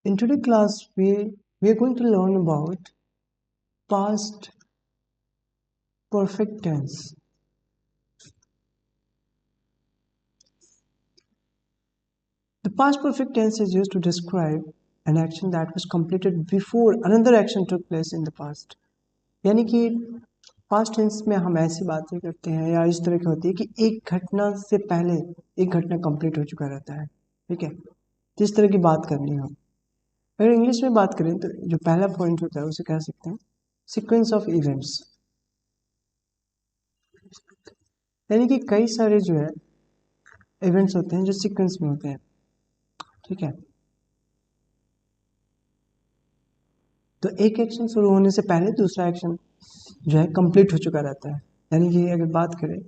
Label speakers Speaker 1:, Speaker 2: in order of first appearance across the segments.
Speaker 1: In today's class, we are going to learn about past perfect tense. The past perfect tense is used to describe an action that was completed before another action took place in the past. यानी कि past tense में हम ऐसी बातें करते हैं या इस तरह की होती है कि एक घटना से पहले एक घटना कंप्लीट हो चुका रहता है, ठीक है। जिस तरह की बात करनी हो, अगर इंग्लिश में बात करें तो जो पहला पॉइंट होता है उसे कह सकते हैं सीक्वेंस ऑफ इवेंट्स। यानी कि कई सारे जो है इवेंट्स होते हैं जो सीक्वेंस में होते हैं, ठीक है। तो एक एक्शन शुरू होने से पहले दूसरा एक्शन जो है कंप्लीट हो चुका रहता है। यानी कि अगर बात करें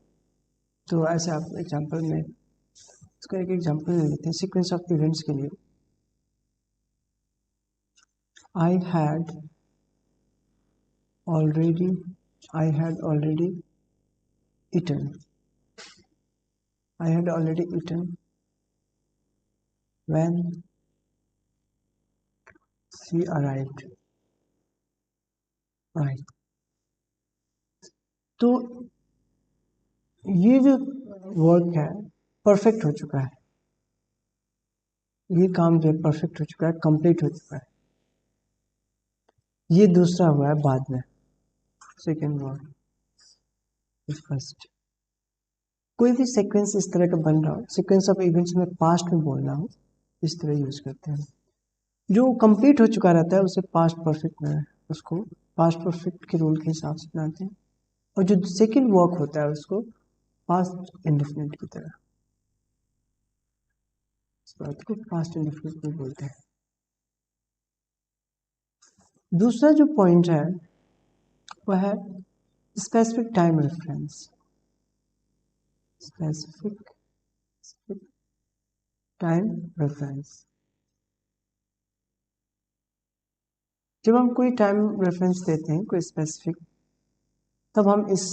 Speaker 1: तो ऐसे आप एग्जांपल में इसका एक एग्जांपल ले लेते हैं सीक्वेंस ऑफ इवेंट्स के लिए। I had already eaten when she arrived, right. तो ये जो वर्क है परफेक्ट हो चुका है, ये काम जो है परफेक्ट हो चुका है, कंप्लीट हो चुका है। ये दूसरा हुआ है बाद में, सेकेंड वर्ड फर्स्ट। कोई भी सीक्वेंस इस तरह का बन रहा हो, सीक्वेंस ऑफ इवेंट्स में पास्ट में बोलना हो, इस तरह यूज करते हैं। जो कंप्लीट हो चुका रहता है उसे पास्ट परफेक्ट में, उसको पास्ट परफेक्ट के रूल के हिसाब से बनाते हैं। और जो सेकेंड वर्क होता है उसको पास्ट इंडेफिनिट की तरह, इस बात को पास्ट इंडेफिनिट में बोलते हैं। दूसरा जो पॉइंट है वह है specific time reference. Specific time reference, जब हम कोई टाइम रेफरेंस देते हैं कोई स्पेसिफिक, तब हम इस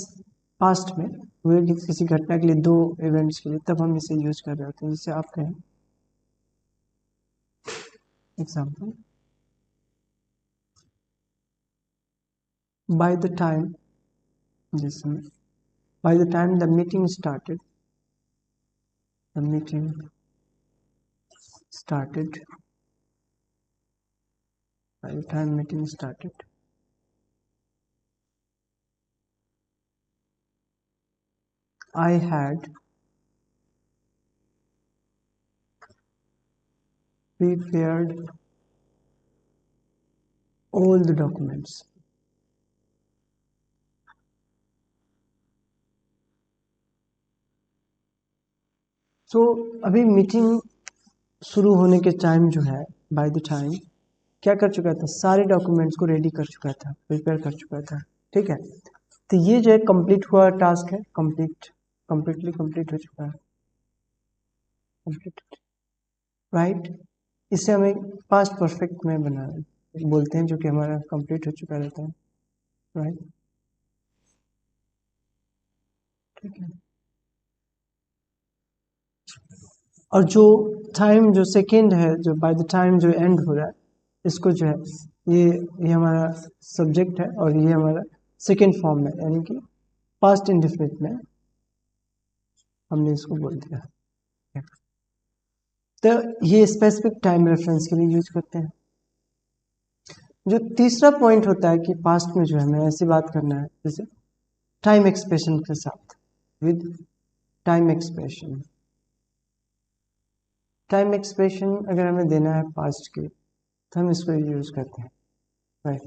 Speaker 1: पास्ट में हुए किसी घटना के लिए, दो इवेंट्स के लिए, तब हम इसे यूज कर रहे होते हैं। जैसे आप कहें एग्जाम्पल, बाय द टाइम, जिसमें by the time the meeting started, by the time meeting started, I had prepared all the documents. तो अभी मीटिंग शुरू होने के टाइम जो है, बाय द टाइम क्या कर चुका था, सारे डॉक्यूमेंट्स को रेडी कर चुका था, प्रिपेयर कर चुका था, ठीक है। तो ये जो है कंप्लीट हुआ टास्क है, कंप्लीटली कंप्लीट हो चुका है, कंप्लीट, राइट। इसे हमें पास्ट परफेक्ट में बना बोलते हैं, जो कि हमारा कंप्लीट हो चुका रहता है, राइट, ठीक है। और जो टाइम जो सेकेंड है, जो बाय द टाइम जो एंड हो रहा है, इसको जो है ये हमारा सब्जेक्ट है और ये हमारा सेकेंड फॉर्म में, यानी कि पास्ट इंडेफिनिट में हमने इसको बोल दिया। तो ये स्पेसिफिक टाइम रेफरेंस के लिए यूज करते हैं। जो तीसरा पॉइंट होता है कि पास्ट में जो है हमें ऐसी बात करना है जैसे टाइम एक्सप्रेशन के साथ, with time expression. Time expression अगर हमें देना है पास्ट के, तो हम इसको यूज करते हैं, राइट।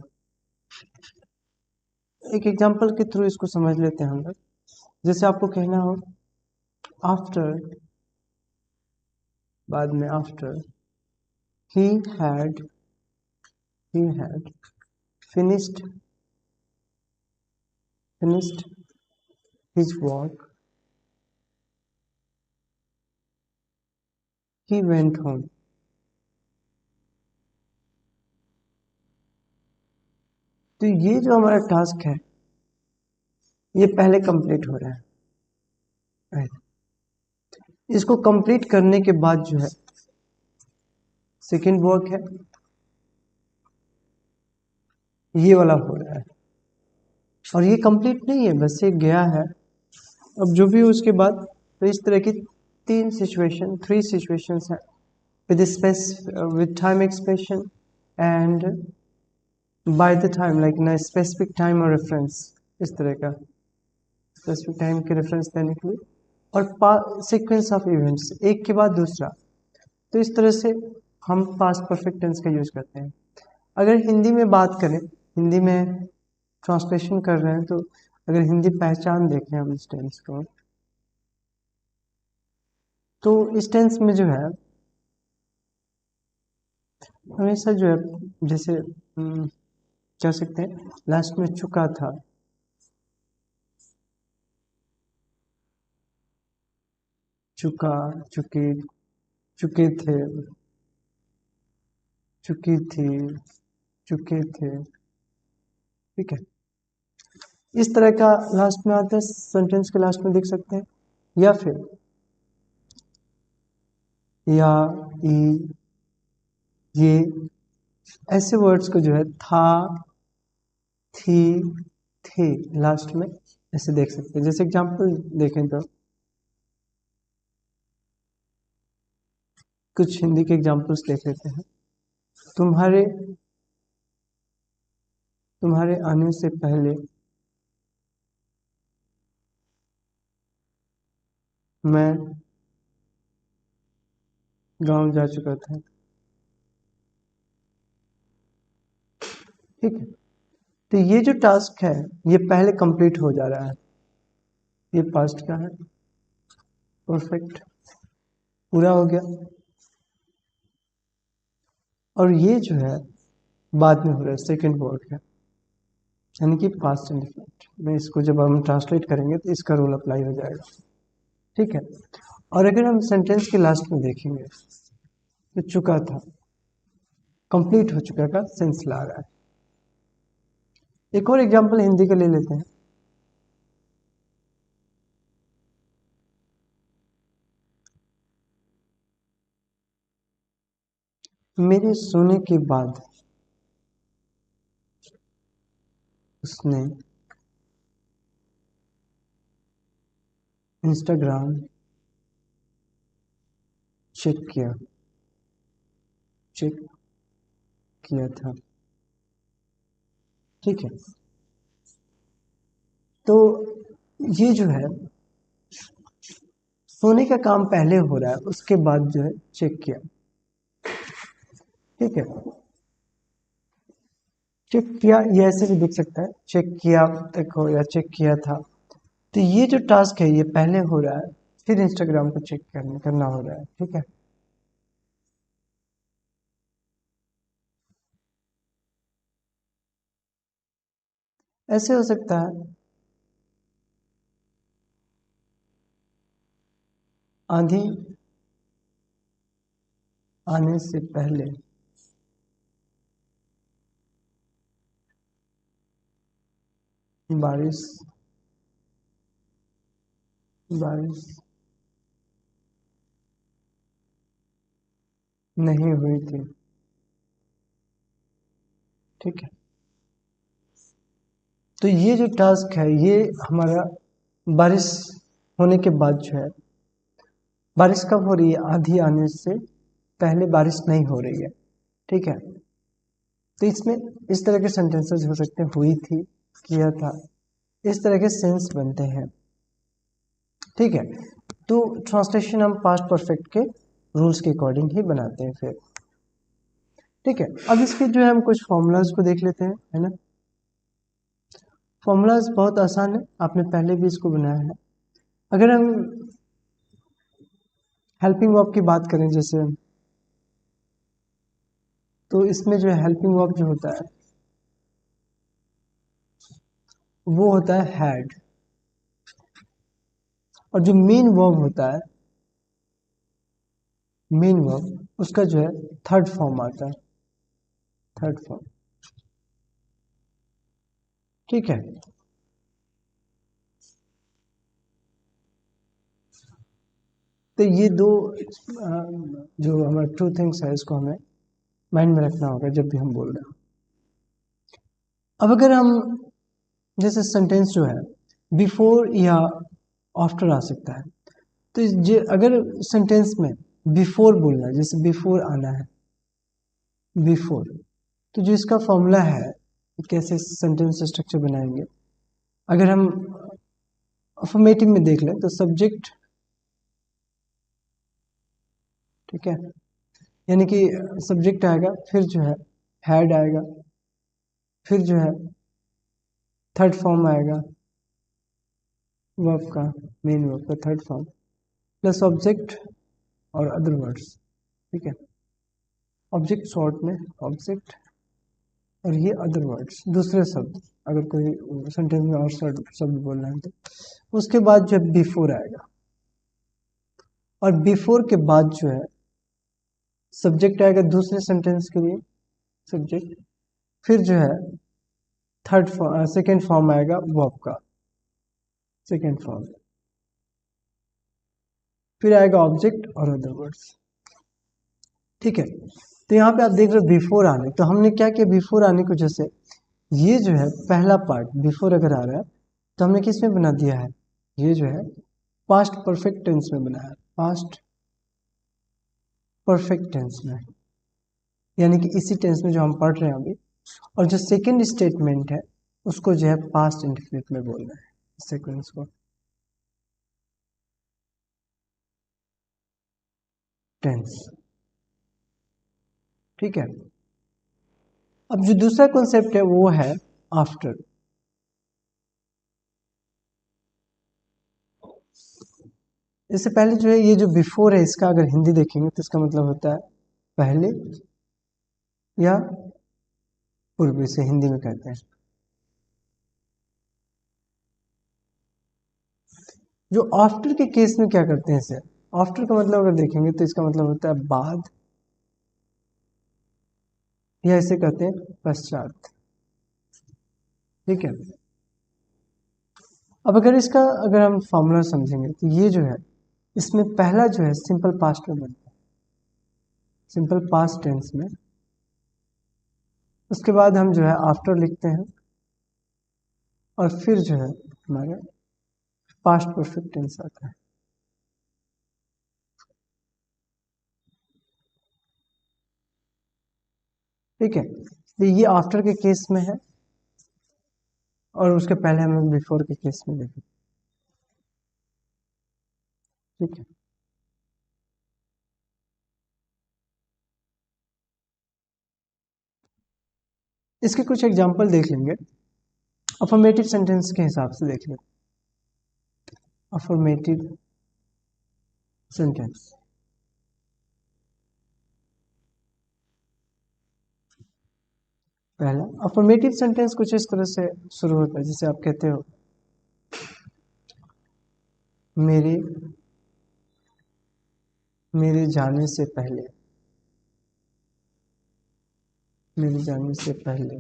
Speaker 1: एक एग्जांपल के थ्रू इसको समझ लेते हैं हम लोग। जैसे आपको कहना हो आफ्टर, बाद में after, he had finished his work, he went home। तो ये जो हमारा टास्क है ये पहले कंप्लीट हो रहा है, राइट। इसको कंप्लीट करने के बाद जो है सेकेंड वर्क है, ये वाला हो रहा है, और ये कंप्लीट नहीं है, बस ये गया है। अब जो भी उसके बाद, तो इस तरह की थ्री सिचुएशंस हैं, with space, with time expression and by the time, like ना स्पेसिफिक टाइम और रेफरेंस, इस तरह का स्पेसिफिक टाइम के रेफरेंस देने के लिए, और सीक्वेंस ऑफ इवेंट्स एक के बाद दूसरा। तो इस तरह से हम पास्ट परफेक्ट टेंस का यूज करते हैं। अगर हिंदी में बात करें, हिंदी में ट्रांसलेशन कर रहे हैं, तो अगर हिंदी पहचान देखें हम इस टेंस को, तो इस टेंस में जो है हमेशा जो है, जैसे कह सकते हैं लास्ट में चुका था, चुका, चुके, चुके थे, चुकी थी, चुके थे, ठीक है। इस तरह का लास्ट में आता है, सेंटेंस के लास्ट में देख सकते हैं। या फिर या, ई, ये, ऐसे वर्ड्स को जो है था, थी, थे लास्ट में ऐसे देख सकते हैं। जैसे एग्जांपल देखें तो कुछ हिंदी के एग्जांपल्स देख लेते हैं। तुम्हारे, तुम्हारे आने से पहले मैं गांव जा चुका था, ठीक है। तो ये जो टास्क है ये पहले कंप्लीट हो जा रहा है, ये पास्ट का है, परफेक्ट पूरा हो गया। और ये जो है बाद में हो रहा है, सेकंड वर्ड का, यानी कि पास्ट इंडेफिनिट में। इसको जब हम ट्रांसलेट करेंगे तो इसका रूल अप्लाई हो जाएगा, ठीक है। और अगर हम सेंटेंस के लास्ट में देखेंगे तो चुका था, कंप्लीट हो चुका का सेंस ला रहा है। एक और एग्जांपल हिंदी का ले लेते हैं। मेरे सोने के बाद उसने इंस्टाग्राम चेक किया, चेक किया था, ठीक है। तो ये जो है सोने का काम पहले हो रहा है, उसके बाद जो है चेक किया, ठीक है। चेक किया ये ऐसे भी दिख सकता है, चेक किया तक हो या चेक किया था। तो ये जो टास्क है ये पहले हो रहा है, फिर इंस्टाग्राम को चेक करना हो रहा है, ठीक है। ऐसे हो सकता है आंधी आने से पहले बारिश, बारिश नहीं हुई थी, ठीक है। तो ये जो टास्क है ये हमारा बारिश होने के बाद जो है, बारिश कब हो रही है, आंधी आने से पहले बारिश नहीं हो रही है, ठीक है। तो इसमें इस तरह के सेंटेंसेस हो सकते हैं, हुई थी, किया था, इस तरह के सेंस बनते हैं, ठीक है। तो ट्रांसलेशन हम पास्ट परफेक्ट के रूल्स के अकॉर्डिंग ही बनाते हैं फिर, ठीक है। अब इसके जो है हम कुछ फॉर्मूलाज को देख लेते हैं, है ना। फॉर्मूलाज बहुत आसान है, आपने पहले भी इसको बनाया है। अगर हम हेल्पिंग वर्ब की बात करें जैसे, तो इसमें जो है हेल्पिंग वर्ब जो होता है वो होता है हैड, और जो मेन वर्ब होता है, मेन वर्ब उसका जो है थर्ड फॉर्म आता है, थर्ड फॉर्म, ठीक है। तो ये दो जो हमारा ट्रू थिंग्स है इसको हमें माइंड में रखना होगा जब भी हम बोल रहे हैं। अब अगर हम जैसे सेंटेंस जो है बिफोर या आफ्टर आ सकता है, तो अगर सेंटेंस में बिफोर बोलना है, जैसे बिफोर आना है, बिफोर, तो जो इसका फॉर्मूला है कैसे सेंटेंस स्ट्रक्चर बनाएंगे, अगर हम अफर्मेटिव में देख लें तो सब्जेक्ट, ठीक है, यानी कि सब्जेक्ट आएगा, फिर जो है हैड आएगा, फिर जो है थर्ड फॉर्म आएगा वर्ब का, मेन वर्ब का थर्ड फॉर्म, प्लस ऑब्जेक्ट और अदर वर्ड्स, ठीक है, ऑब्जेक्ट शॉर्ट में ऑब्जेक्ट और ये अदर वर्ड्स दूसरे शब्द, अगर कोई सेंटेंस में और शब्द बोलना है तो उसके बाद जो है बिफोर आएगा, और बिफोर के बाद जो है सब्जेक्ट आएगा दूसरे सेंटेंस के लिए, सब्जेक्ट, फिर जो है थर्ड सेकेंड फॉर्म आएगा वर्ब का, सेकेंड फॉर्म, फिर आएगा ऑब्जेक्ट और अदर वर्ड्स, ठीक है। तो यहाँ पे आप देख रहे हो बिफोर आने, तो हमने क्या किया, बिफोर आने की वजह से ये जो है पहला पार्ट बिफोर अगर आ रहा है तो हमने किस में बना दिया है, ये जो है पास्ट परफेक्ट टेंस में बनाया है, पास्ट परफेक्ट टेंस में, यानी कि इसी टेंस में जो हम पढ़ रहे हैं अभी, और जो सेकेंड स्टेटमेंट है उसको जो है पास्ट इंडेफिनिट में बोलना है, सीक्वेंस को टेंस, ठीक है। अब जो दूसरा कॉन्सेप्ट है वो है आफ्टर। इससे पहले जो है ये जो बिफोर है इसका अगर हिंदी देखेंगे तो इसका मतलब होता है पहले या पूर्व, इसे हिंदी में कहते हैं। जो आफ्टर के केस में क्या करते हैं, इसे आफ्टर का मतलब अगर देखेंगे तो इसका मतलब होता है बाद, या इसे कहते हैं पश्चात, ठीक है। अब अगर हम फॉर्मूला समझेंगे तो ये जो है इसमें पहला जो है सिंपल पास्ट में बनता है, सिंपल पास्ट टेंस में, उसके बाद हम जो है आफ्टर लिखते हैं, और फिर जो है हमारे पास्ट परफेक्ट टेंस आता है, ठीक है। तो ये आफ्टर के केस में है, और उसके पहले हम लोग बिफोर के केस में देखें, ठीक है। इसके कुछ एग्जांपल देख लेंगे, अफर्मेटिव सेंटेंस के हिसाब से देख लें, अफर्मेटिव सेंटेंस, पहला अफर्मेटिव सेंटेंस कुछ इस तरह से शुरू होता है, जैसे आप कहते हो मेरे मेरे जाने से पहले, मेरे जाने से पहले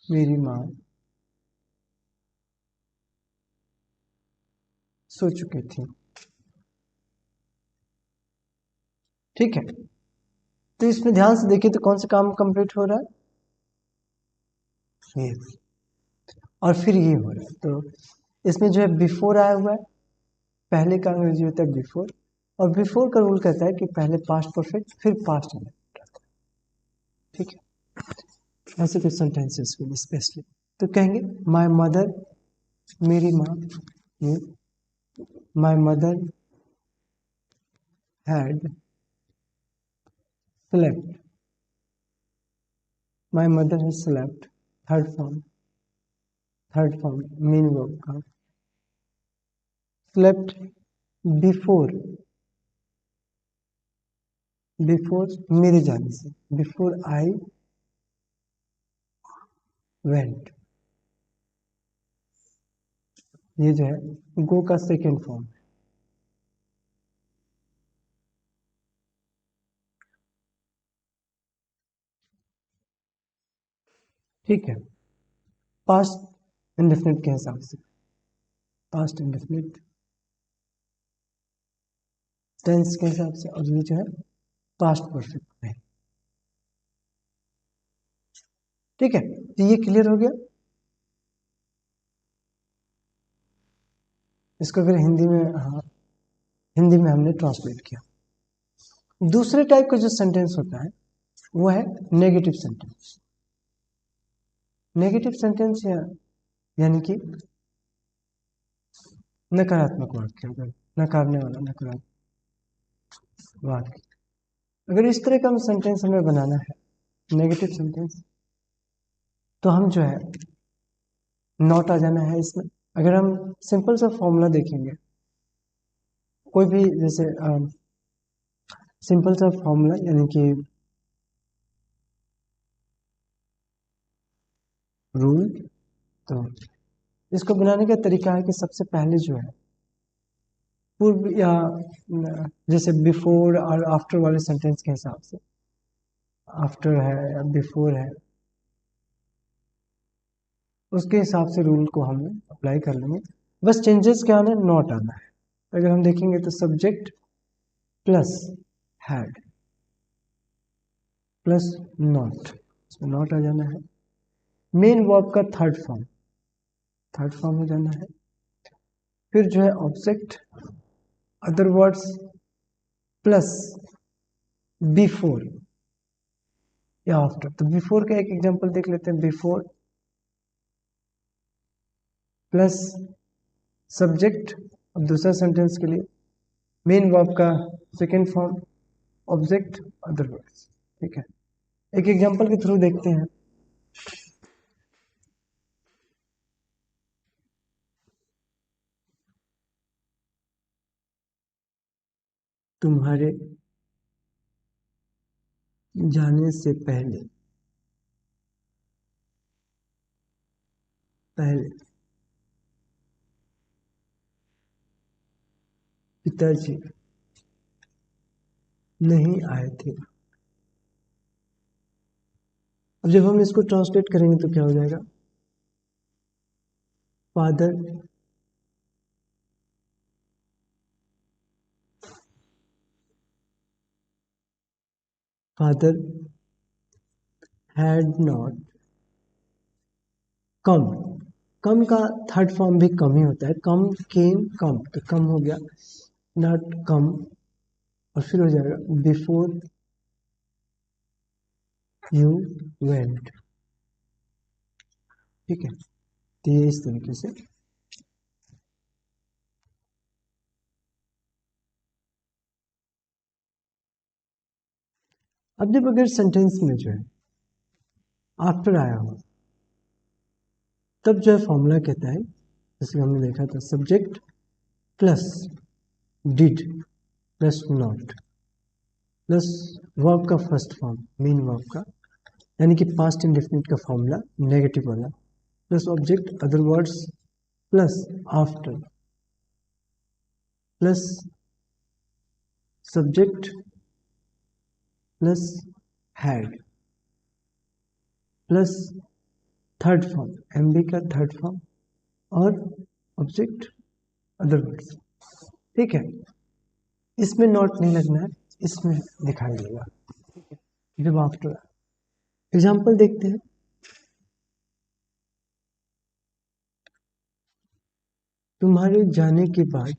Speaker 1: मेरी माँ सो चुकी थी, ठीक है। तो इसमें ध्यान से देखिए तो कौन सा काम कंप्लीट हो रहा है, ये, और फिर ये हो रहा है, तो इसमें जो है बिफोर आया हुआ है, पहले का अंग्रेजी होता है बिफोर, और बिफोर का रूल कहता है कि पहले पास्ट परफेक्ट फिर पास्ट में, ठीक है। ऐसे कुछ सेंटेंसेस के लिए स्पेशली तो कहेंगे माय मदर, मेरी माँ, my mother had slept, my mother has slept, third form, third form main verb का, स्लेप्ट बिफोर, बिफोर मेरे जाने से, बिफोर आई वेंट, ये जो है गो का सेकेंड फॉर्म, ठीक है। पास्ट इंडेफिनिट के हिसाब से, पास्ट इंडेफिनिट टेंस के हिसाब से, और ये जो है पास्ट परफेक्ट है, ठीक है, तो ये क्लियर हो गया। इसको अगर हिंदी में, हाँ, हिंदी में हमने ट्रांसलेट किया। दूसरे टाइप का जो सेंटेंस होता है वो है नेगेटिव सेंटेंस। नेगेटिव सेंटेंस यानी कि नकारात्मक वाक्य, अगर नकारने वाला नकारात्मक वाक्य, अगर इस तरह का सेंटेंस हमें बनाना है, नेगेटिव सेंटेंस, तो हम जो है नॉट आ जाना है इसमें। अगर हम सिंपल सा फॉर्मूला देखेंगे, कोई भी जैसे सिंपल सा फॉर्मूला, यानी कि रूल, तो इसको बनाने का तरीका है कि सबसे पहले जो है पूर्व या जैसे बिफोर और आफ्टर वाले सेंटेंस के हिसाब से, आफ्टर है या बिफोर है, उसके हिसाब से रूल को हम अप्लाई कर लेंगे। बस चेंजेस क्या आना है, नॉट आना है। अगर हम देखेंगे तो subject plus had plus not, इसमें नॉट आ जाना है। मेन वर्ब का थर्ड फॉर्म हो जाना है। फिर जो है object, other words plus before या आफ्टर। तो बिफोर का एक एग्जांपल देख लेते हैं, बिफोर प्लस सब्जेक्ट, अब दूसरा सेंटेंस के लिए मेन वर्ब का second form, object, other words. ठीक है, एक एग्जांपल के थ्रू देखते हैं। तुम्हारे जाने से पहले, पहले पिताजी नहीं आए थे। अब जब हम इसको ट्रांसलेट करेंगे तो क्या हो जाएगा, father father had not come. Come का थर्ड फॉर्म भी कम ही होता है, कम, केम, कम, तो कम हो गया, नॉट कम, और फिर हो जाएगा बिफोर यू वेंट। ठीक है, तो ये इस तरीके से। अब जब अगर सेंटेंस में जो है आफ्टर आया हो, तब जो है फॉर्मूला कहता है, जैसे हमने देखा था, subject plus did plus not plus verb का फर्स्ट फॉर्म, मेन वर्ब का, यानी कि पास्ट इंडेफिनिट का फॉर्मूला नेगेटिव वाला, plus object, other words plus after plus subject plus had plus third form, MB का थर्ड फॉर्म, और object, other words. ठीक है, इसमें नोट नहीं लगना है, इसमें दिखाई देगा जब आफ्टर। एग्जाम्पल देखते हैं। तुम्हारे जाने के बाद,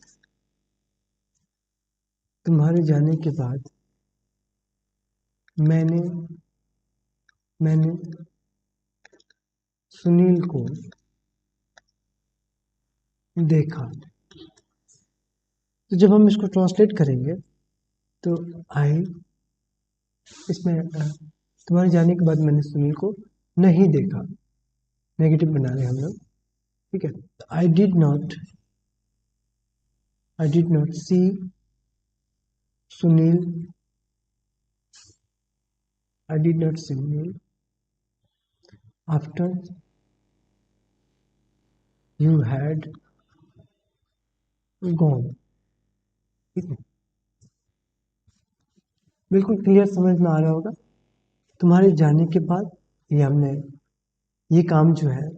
Speaker 1: तुम्हारे जाने के बाद मैंने मैंने सुनील को देखा। तो जब हम इसको ट्रांसलेट करेंगे तो आई, इसमें तुम्हारे जाने के बाद मैंने सुनील को नहीं देखा, नेगेटिव बना रहे हम लोग। ठीक है, I did not see Sunil, I did not see Sunil after you had gone. ठीक है, बिल्कुल क्लियर समझ में आ रहा होगा। तुम्हारे जाने के बाद, ये हमने, ये काम जो है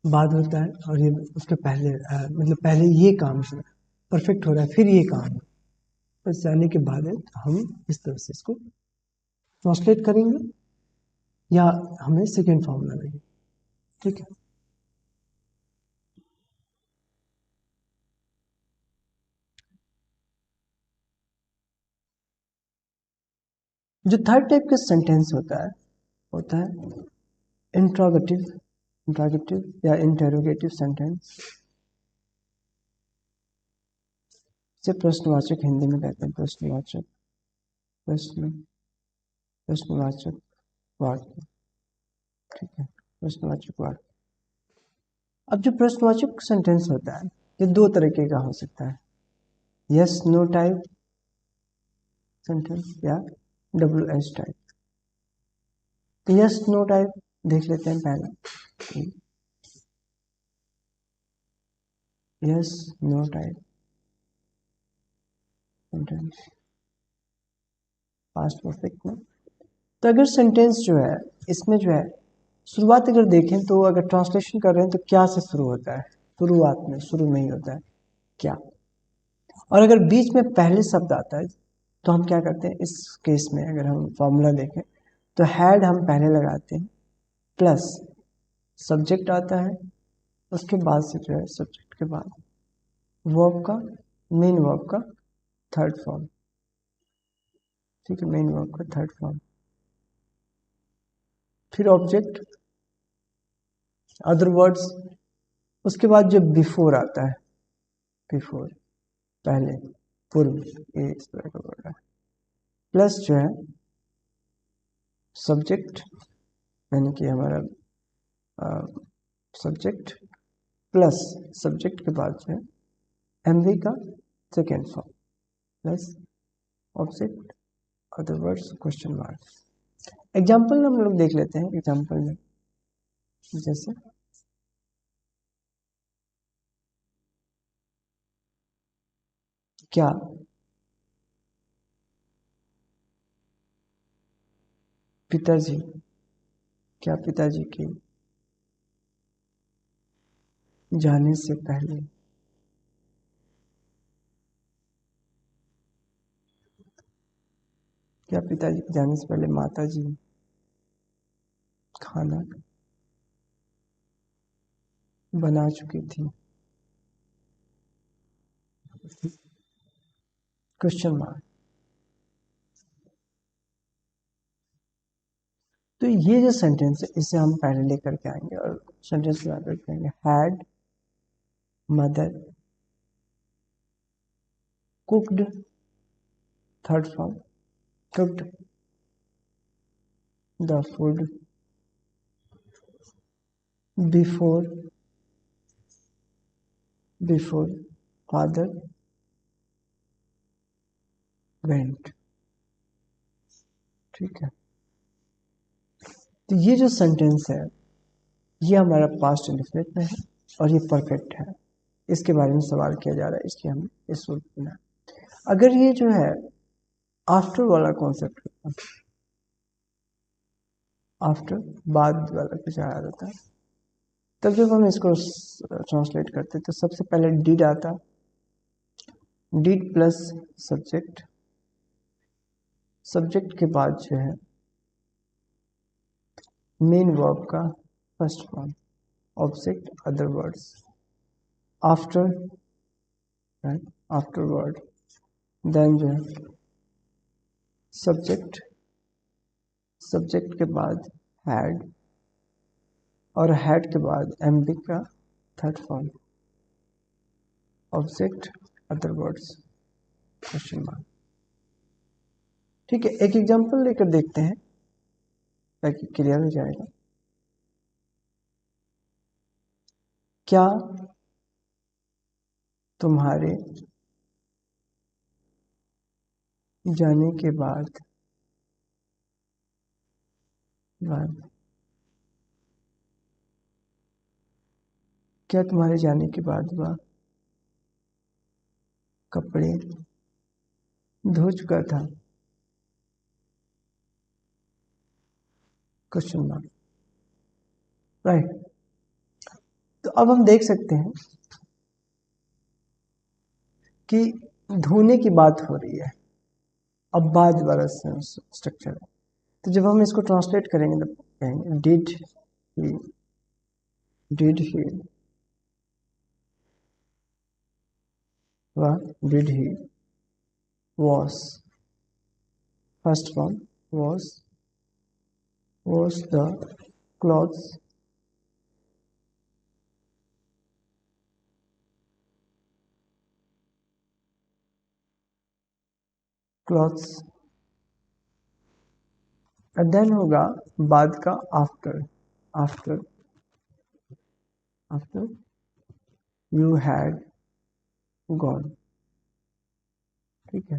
Speaker 1: बाद होता है, और ये उसके पहले मतलब पहले ये काम जो है परफेक्ट हो रहा है, फिर ये काम है, बस जाने के बाद है, तो हम इस तरह से इसको ट्रांसलेट करेंगे। या हमें सेकेंड फॉर्मूला लगे। ठीक है, जो थर्ड टाइप का सेंटेंस होता है इंट्रोगेटिव इंट्रोगेटिव या इंटेरोगेटिव सेंटेंस। से प्रश्नवाचक हिंदी में कहते हैं प्रश्नवाचक, प्रश्नवाचक वाक्य। ठीक है, प्रश्नवाचक वाक्य। अब जो प्रश्नवाचक सेंटेंस होता है ये दो तरीके का हो सकता है, यस नो टाइप सेंटेंस या WH type. Yes no type देख लेते हैं पहला, yes no type sentence past perfect में। तो अगर सेंटेंस जो है इसमें जो है शुरुआत अगर देखें तो अगर ट्रांसलेशन कर रहे हैं तो क्या से शुरू होता है, शुरुआत में, शुरू में ही होता है क्या। और अगर बीच में पहले शब्द आता है तो हम क्या करते हैं, इस केस में अगर हम फॉर्मूला देखें तो हैड हम पहले लगाते हैं प्लस सब्जेक्ट आता है, उसके बाद से जो है सब्जेक्ट के बाद वर्ब का, मेन वर्ब का थर्ड फॉर्म। ठीक है, मेन वर्ब का थर्ड फॉर्म, फिर ऑब्जेक्ट, अदर वर्ड्स, उसके बाद जो बिफोर आता है, बिफोर पहले, पूर्व, ये इस तरह का वर्ड है, प्लस जो है सब्जेक्ट यानी कि हमारा सब्जेक्ट प्लस सब्जेक्ट के बाद जो है एमवी का second form plus object, other words, question mark. Example हम लोग देख लेते हैं, एग्जाम्पल में जैसे क्या पिताजी, क्या पिताजी के जाने से पहले, क्या पिताजी के जाने से पहले माता जी खाना बना चुकी थी, क्वेश्चन मार्क। तो ये जो सेंटेंस है इसे हम पहले लेकर के आएंगे और सेंटेंस में आकर कहेंगे had mother cooked, third form, cooked the food before, before father went. ठीक है, तो ये जो सेंटेंस है ये हमारा पास्ट इंडेफिनिट में है और ये परफेक्ट है, इसके बारे में सवाल किया जा रहा है इसलिए हम इस सूत्र में। अगर ये जो है आफ्टर वाला कॉन्सेप्ट, आफ्टर बाद वाला कुछ आ जाता है, तब जब हम इसको ट्रांसलेट करते तो सबसे पहले डिड आता, डिड प्लस सब्जेक्ट, सब्जेक्ट के बाद जो है मेन वर्ब का first form, object, other words, after, after word, then जो है सब्जेक्ट, सब्जेक्ट के बाद हैड और हैड के बाद एमबी का third form, object, other words, question mark. ठीक है, एक एग्जांपल लेकर देखते हैं ताकि क्लियर हो जाएगा। क्या तुम्हारे जाने के बाद क्या तुम्हारे जाने के बाद वह कपड़े धो चुका था, क्वेश्चन मार्क। राइट, तो अब हम देख सकते हैं कि धोने की बात हो रही है, अब बाद वाला स्ट्रक्चर है। तो जब हम इसको ट्रांसलेट करेंगे कहेंगे डिड ही वह did he wash first form wash the clothes और देन होगा बाद का after after you had gone. ठीक है,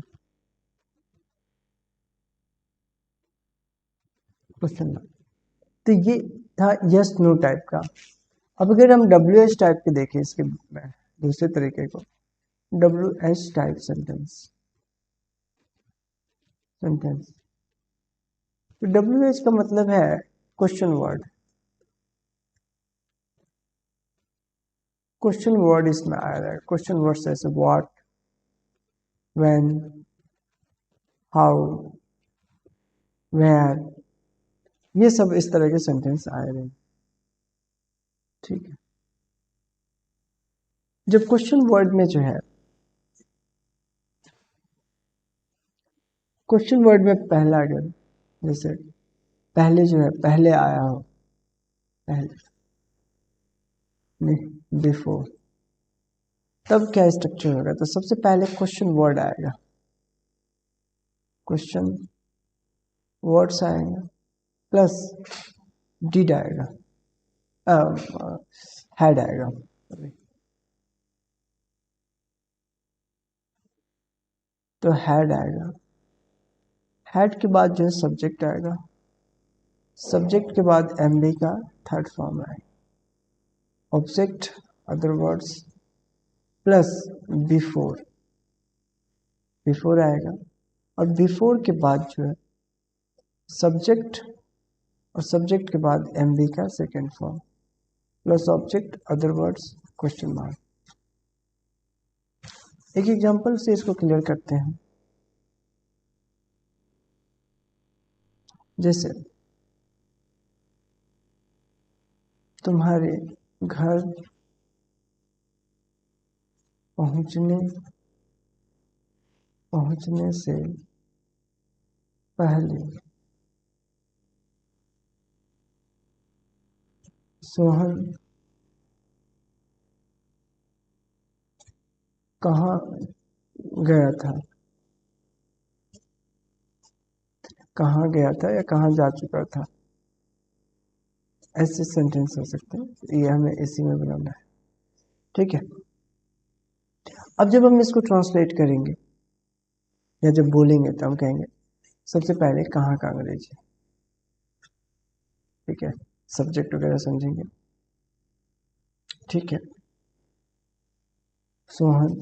Speaker 1: क्वेश्चन। तो ये था यस नो टाइप का। अब अगर हम डब्ल्यू एच टाइप के देखें इसके दूसरे तरीके को, डब्ल्यू एच टाइप सेंटेंस तो डब्ल्यू एच का मतलब है क्वेश्चन वर्ड। क्वेश्चन वर्ड इसमें आ रहा है। क्वेश्चन वर्ड जैसे व्हाट, व्हेन, हाउ, वेयर, ये सब इस तरह के सेंटेंस आए रहे। ठीक है, जब क्वेश्चन वर्ड में जो है, क्वेश्चन वर्ड में पहला अगर जैसे पहले जो है, पहले आया हो, पहले नहीं बिफोर, तब क्या स्ट्रक्चर होगा? तो सबसे पहले क्वेश्चन वर्ड आएगा, क्वेश्चन वर्ड्स आएगा प्लस डिड आएगा, हैड आएगा। तो हैड आएगा, हैड के बाद जो है सब्जेक्ट आएगा, सब्जेक्ट के बाद एमबी का थर्ड फॉर्म आएगा, object other words plus before, before आएगा। और बिफोर के बाद जो है सब्जेक्ट, और सब्जेक्ट के बाद एमबी का second form plus object other words question mark. एक एग्जांपल से इसको क्लियर करते हैं। जैसे तुम्हारे घर पहुंचने से पहले सोहन कहाँ गया था, कहाँ गया था या कहाँ जा चुका था, ऐसे सेंटेंस हो सकते हैं। ये हमें इसी में बनाना है। ठीक है, अब जब हम इसको ट्रांसलेट करेंगे या जब बोलेंगे तो हम कहेंगे सबसे पहले कहाँ का अंग्रेजी। ठीक है, सब्जेक्ट वगैरह समझेंगे। ठीक है, सोहन,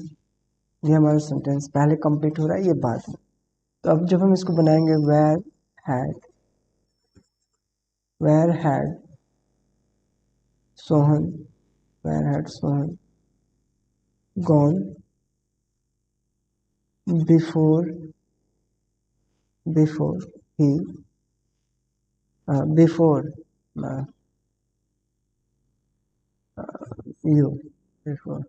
Speaker 1: ये हमारा सेंटेंस पहले कंप्लीट हो रहा है, ये बाद में। तो अब जब हम इसको बनाएंगे, where had Sohan, where had Sohan gone before he before you before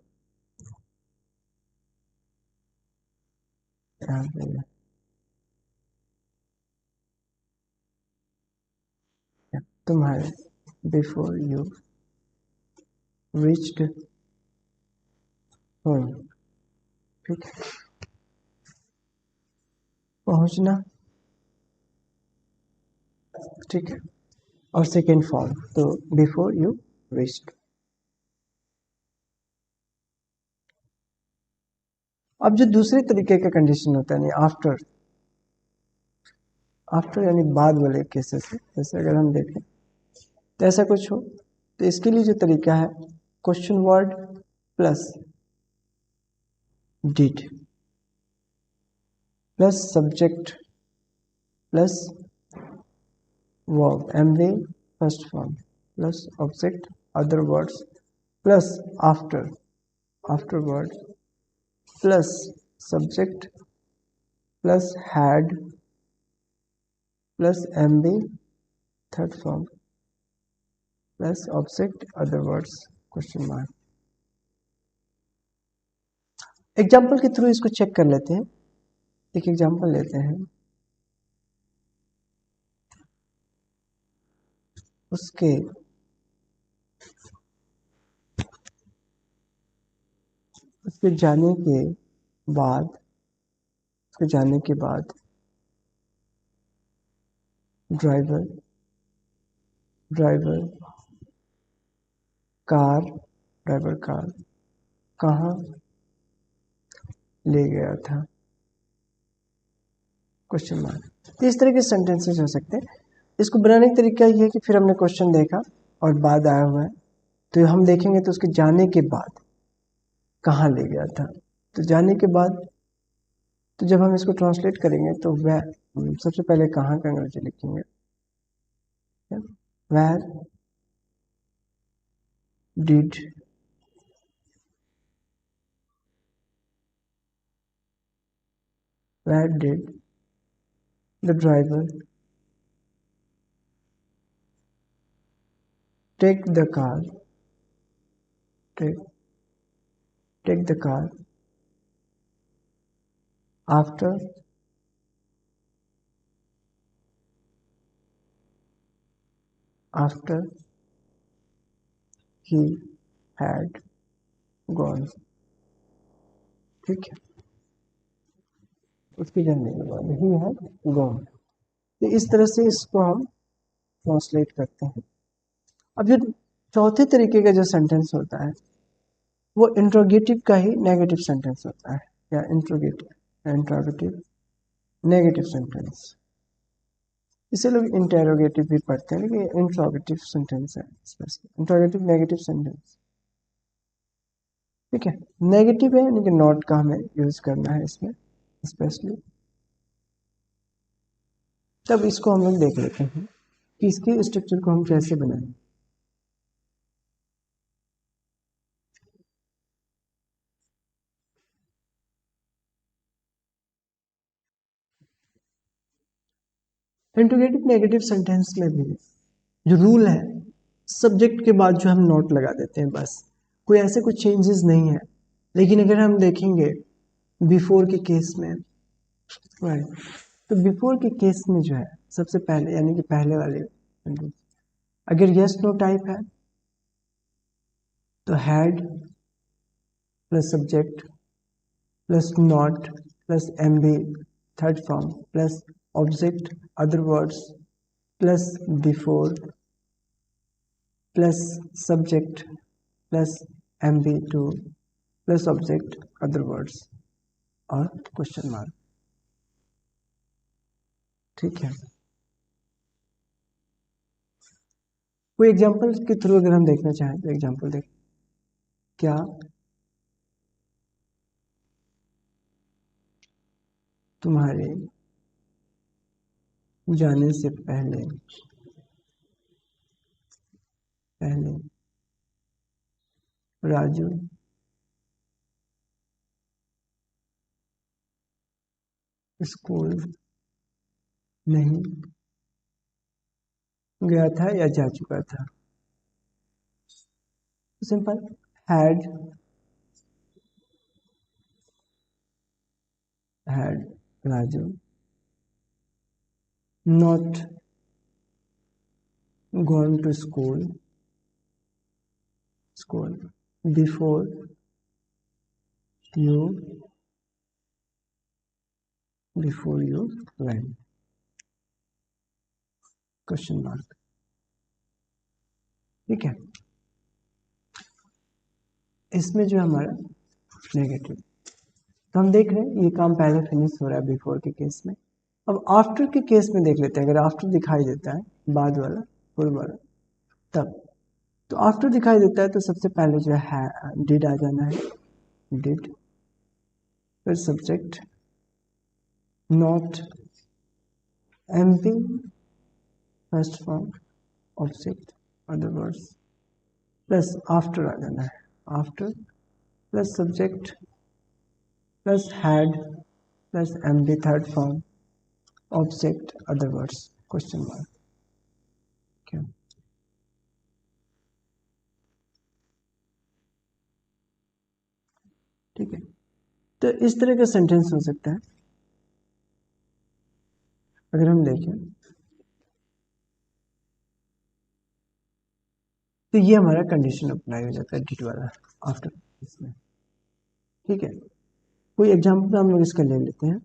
Speaker 1: तुम्हारे बिफोर यू रीच्ड होम। ठीक है, पहुंचना। ठीक है, और सेकेंड फॉर्म तो बिफोर यू रीच्ड। अब जो दूसरे तरीके का कंडीशन होता है, यानी आफ्टर यानी बाद वाले केसेस है, जैसे अगर हम देखें तो ऐसा कुछ हो, तो इसके लिए जो तरीका है question word plus did plus subject plus verb MV first form plus object other words plus after word plus subject plus had plus MV third form plus object other words question mark. Example के through इसको check कर लेते हैं। एक example लेते हैं, उसके जाने के बाद, उसके जाने के बाद ड्राइवर ड्राइवर कार कहाँ ले गया था क्वेश्चन मार्क। तो इस तरह के सेंटेंसेस हो सकते हैं। इसको बनाने का तरीका ये है कि फिर हमने क्वेश्चन देखा और बाद आया हुआ है, तो हम देखेंगे तो उसके जाने के बाद कहाँ ले गया था। तो जाने के बाद, तो जब हम इसको ट्रांसलेट करेंगे तो वह, सबसे पहले कहाँ का अंग्रेजी लिखेंगे, where did the driver take the car take the car after he had gone. ठीक है, उसके जाने के बाद ही हैड गॉन। तो इस तरह से इसको हम ट्रांसलेट करते हैं। अब जो चौथे तरीके का जो सेंटेंस होता है वो इंट्रोगेटिव का ही नेगेटिव सेंटेंस होता है, या इंट्रोगेटिव नेगेटिव सेंटेंस। इसे लोग इंटेरोगेटिव भी पढ़ते हैं, लेकिन इंट्रोगेटिव सेंटेंस है, इंट्रोगेटिव नेगेटिव सेंटेंस। ठीक है, नेगेटिव है, यानी कि नॉट का हमें यूज करना है इसमें स्पेशली। तब इसको हम लोग देख लेते हैं कि इसके स्ट्रक्चर को हम कैसे बनाएं। इंट्रोगेटिव नेगेटिव सेंटेंस में भी जो रूल है, सब्जेक्ट के बाद जो हम नोट लगा देते हैं, बस कोई ऐसे कुछ चेंजेस नहीं है। लेकिन अगर हम देखेंगे बिफोर के केस में, राइट, तो बिफोर के केस में जो है सबसे पहले, यानी कि पहले वाले sentence, अगर यस नो टाइप है तो had plus subject plus not plus M B third form plus object other words plus before plus subject plus M B two plus object other words और क्वेश्चन मार्क। ठीक है, कोई example के through अगर हम देखना चाहें तो एग्जांपल देख, क्या तुम्हारे जाने से पहले पहले राजू स्कूल नहीं गया था या जा चुका था। Simple, had Raju not gone to school before you went question mark. ठीक है, इसमें जो हमारा नेगेटिव, तो हम देख रहे हैं ये काम पहले फिनिश हो रहा है बिफोर के केस में। अब आफ्टर के केस में देख लेते हैं, अगर आफ्टर दिखाई देता है बाद वाला पूर्व वाला, तब तो आफ्टर दिखाई देता है तो सबसे पहले जो है डिड आ जाना है, डिड, फिर subject not M P first form object other words plus after आ जाना है, after plus subject plus had plus M B third form object other words question mark. ठीक है, तो इस तरह का सेंटेंस हो सकता है। अगर हम देखें तो ये हमारा कंडीशन अप्लाई हो जाता है डिड वाला आफ्टर इसमें। ठीक है, कोई एग्जांपल हम लोग इसका ले लेते हैं।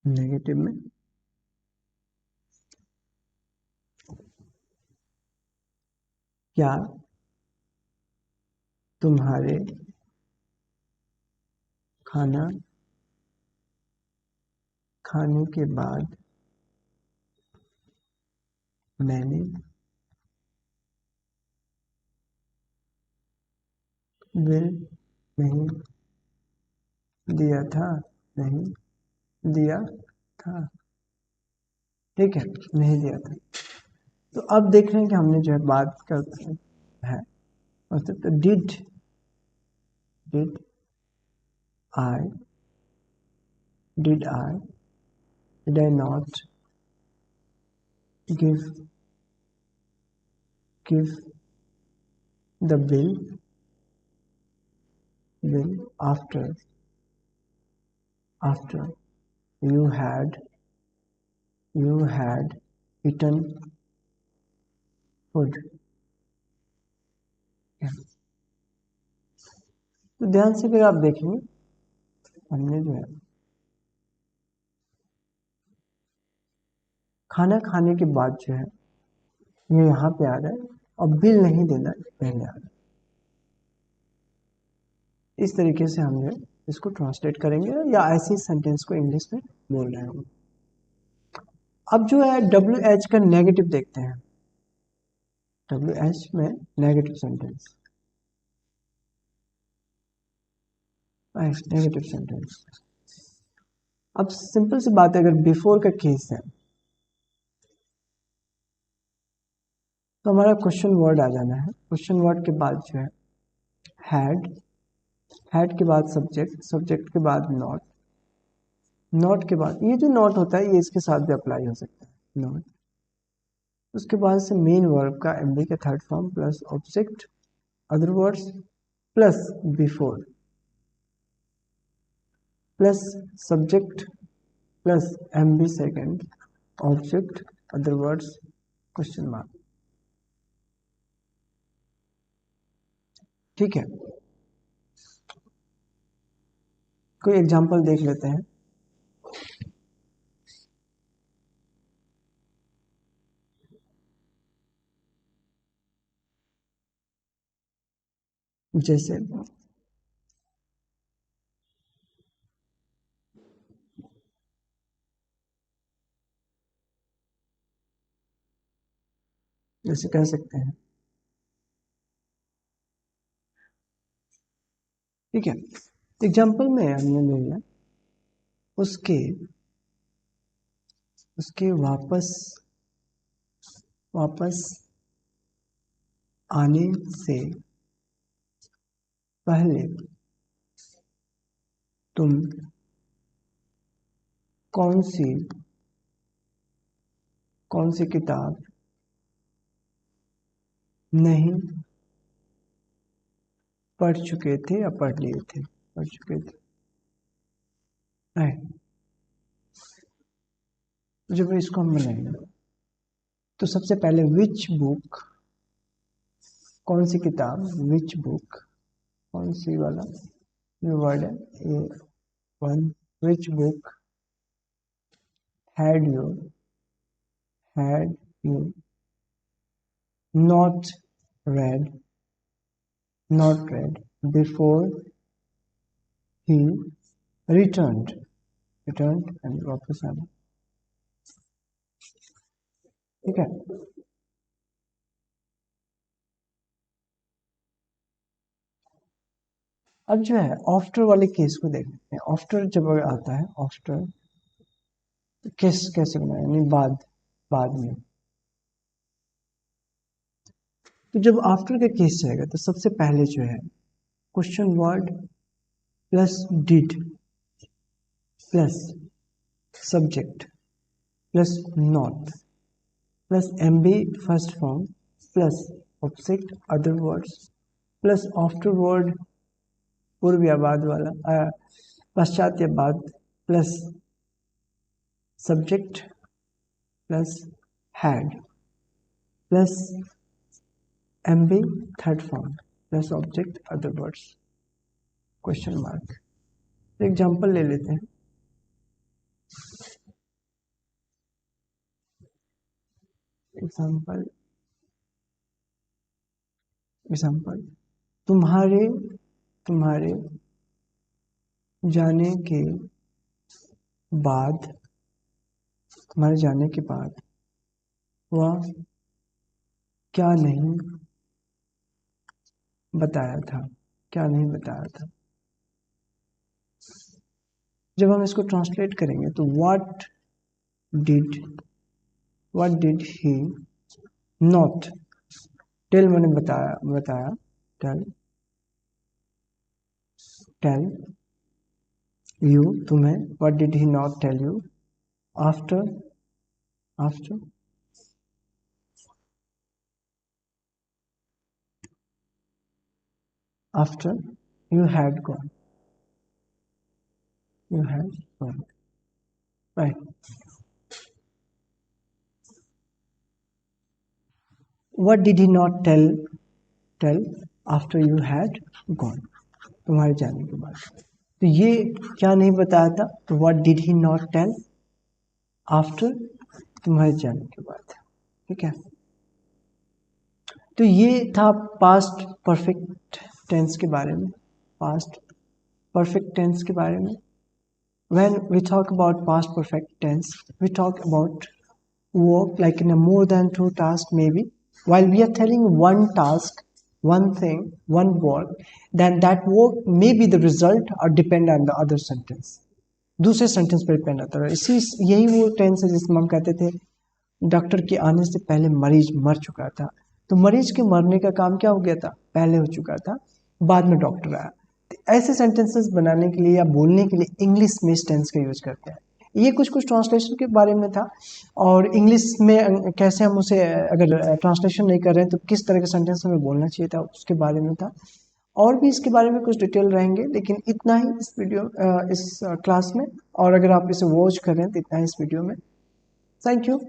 Speaker 1: नेगेटिव में क्या तुम्हारे खाना खाने के बाद मैंने बिल नहीं दिया था, नहीं दिया था। ठीक है, नहीं दिया था। तो अब देख रहे हैं कि हमने जो है बात करते है मतलब तो did I did I did I not give give the bill after you had eaten food। तो ध्यान से अगर आप देखेंगे हमने जो है खाना खाने के बाद जो है ये यहाँ पे आ रहा है और बिल नहीं देना पहले आ रहा है। इस तरीके से हम जो है इसको ट्रांसलेट करेंगे या ऐसे सेंटेंस को इंग्लिश में बोल रहे हैं। अब जो है डब्ल्यू एच का नेगेटिव देखते हैं। डब्ल्यू एच में नेगेटिव सेंटेंस, नेगेटिव सेंटेंस। अब सिंपल सी बात है, अगर बिफोर का केस है तो हमारा क्वेश्चन वर्ड आ जाना है। क्वेश्चन वर्ड के बाद जो है हैड, हैड के बाद सब्जेक्ट, सब्जेक्ट के बाद नॉट, नॉट के बाद ये जो नॉट होता है ये इसके साथ भी अप्लाई हो सकता है नॉट। उसके बाद से मेन वर्ब का एमबी का third form plus object other words plus before plus subject plus MB second object other words question mark. ठीक है, कोई एग्जांपल देख लेते हैं। जैसे जैसे कह सकते हैं, ठीक है, एग्जांपल में हमने ले लिया उसके उसके वापस वापस आने से पहले तुम कौन सी किताब नहीं पढ़ चुके थे या पढ़ लिए थे, पढ़ चुके थे। राइट, जब इसको हम बनाएंगे तो सबसे पहले विच बुक, कौन सी किताब, विच बुक, कौन सी वाला ये वर्ड है A one, which book had you had you not read not read before he returned, returned and वापस आना। ठीक है, अब जो है आफ्टर वाले केस को देख लेते हैं। आफ्टर जब आता है आफ्टर किस कैसे बनाए यानी बाद, बाद में। तो जब आफ्टर का केस जाएगा तो सबसे पहले जो है question word plus did plus subject plus not plus MB first form plus object other words plus after word पूर्व या बाद वाला पश्चात या बाद plus subject plus had plus MB third form plus object other words question mark. Example ले लेते हैं। एग्जाम्पल एग्जाम्पल तुम्हारे जाने के बाद वह क्या नहीं बताया था। जब हम इसको ट्रांसलेट करेंगे तो what did he not tell मैंने बताया टेल यू तुम्हें, what did he not tell you after you had gone right। what did he not tell after you had gone तुम्हारे जाने के बाद। तो ये क्या नहीं बताया था, तो what did he not tell after तुम्हारे जाने के बाद। ठीक है, तो ये था पास्ट परफेक्ट टेंस के बारे में। When we talk about past perfect tense, we talk about work like in a more than 2 tasks maybe. While we are telling one task, one thing, one work, then that work may be the result or depend on the other sentence. दूसरे sentence पर depend होता है। यही वो tense है जिसमें हम कहते थे डॉक्टर के आने से पहले मरीज मर चुका था। तो मरीज के मरने का काम क्या हो गया था, पहले हो चुका था, बाद में डॉक्टर आया। ऐसे सेंटेंसेस बनाने के लिए या बोलने के लिए इंग्लिश में इस टेंस का यूज करते हैं। ये कुछ ट्रांसलेशन के बारे में था, और इंग्लिश में कैसे हम उसे अगर ट्रांसलेशन नहीं कर रहे हैं तो किस तरह के सेंटेंस हमें बोलना चाहिए था उसके बारे में था। और भी इसके बारे में कुछ डिटेल रहेंगे, लेकिन इतना ही इस क्लास में। और अगर आप इसे वॉच कर रहे हैं तो इतना ही इस वीडियो में। Thank you.